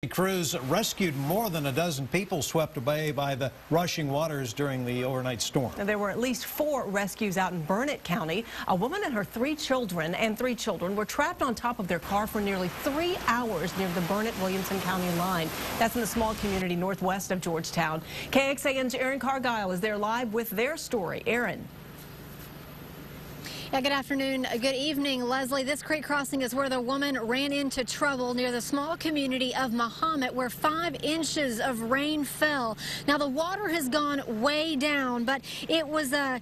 Crews rescued more than a dozen people swept away by the rushing waters during the overnight storm. There were at least 4 rescues out in Burnett County. A woman and her 3 children were trapped on top of their car for nearly 3 hours near the Burnett-Williamson County line. That's in the small community northwest of Georgetown. KXAN's Aaron Cargile is there live with their story. Aaron. Yeah, good afternoon. Good evening, Leslie. This creek crossing is where the woman ran into trouble near the small community of Mahomet, where 5 inches of rain fell. Now, the water has gone way down, but it was 1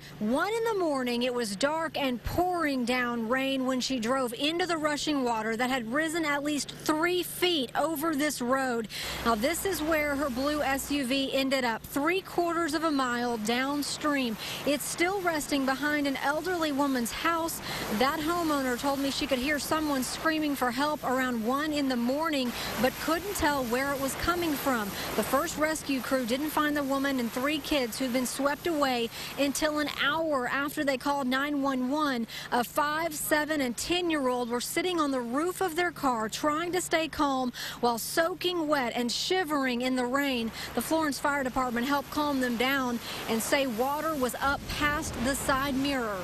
in the morning. It was dark and pouring down rain when she drove into the rushing water that had risen at least 3 feet over this road. Now, this is where her blue SUV ended up, 3/4 of a mile downstream. It's still resting behind an elderly woman's house. That homeowner told me she could hear someone screaming for help around 1 in the morning, but couldn't tell where it was coming from. The first rescue crew didn't find the woman and 3 kids who'd been swept away until an hour after they called 911. A 5, 7, and 10-year-old were sitting on the roof of their car trying to stay calm while soaking wet and shivering in the rain. The Florence Fire Department helped calm them down and say water was up past the side mirror.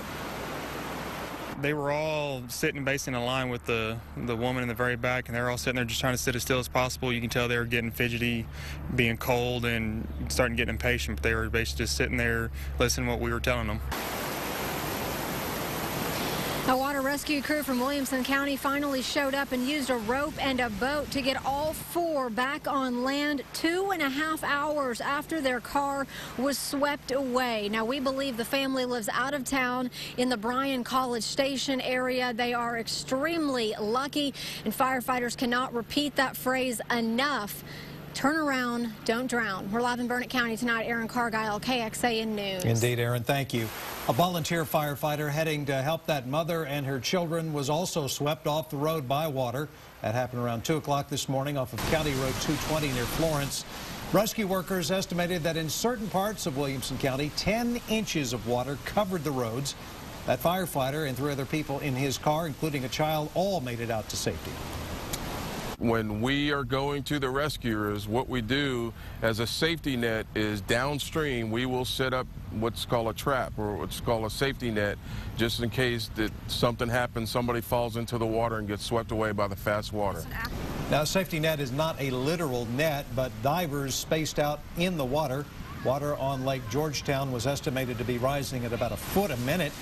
They were all sitting basically in a line with the woman in the very back, and they were all sitting there just trying to sit as still as possible. You can tell they were getting fidgety, being cold, and starting to get impatient, but they were basically just sitting there listening to what we were telling them. A water rescue crew from Williamson County finally showed up and used a rope and a boat to get all 4 back on land 2.5 hours after their car was swept away. Now, we believe the family lives out of town in the Bryan College Station area. They are extremely lucky, and firefighters cannot repeat that phrase enough. Turn around, don't drown. We're live in Burnett County tonight. Aaron Cargile, KXAN News. Indeed, Aaron, thank you. A volunteer firefighter heading to help that mother and her children was also swept off the road by water. That happened around 2 o'clock this morning off of County Road 220 near Florence. Rescue workers estimated that in certain parts of Williamson County, 10 inches of water covered the roads. That firefighter and 3 other people in his car, including a child, all made it out to safety. When we are going to the rescuers, what we do as a safety net is downstream, we will set up what's called a trap or what's called a safety net, just in case that something happens, somebody falls into the water and gets swept away by the fast water. Now, a safety net is not a literal net, but divers spaced out in the water. Water on Lake Georgetown was estimated to be rising at about 1 foot a minute.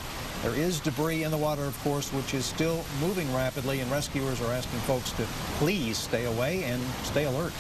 There is debris in the water, of course, which is still moving rapidly, and rescuers are asking folks to please stay away and stay alert.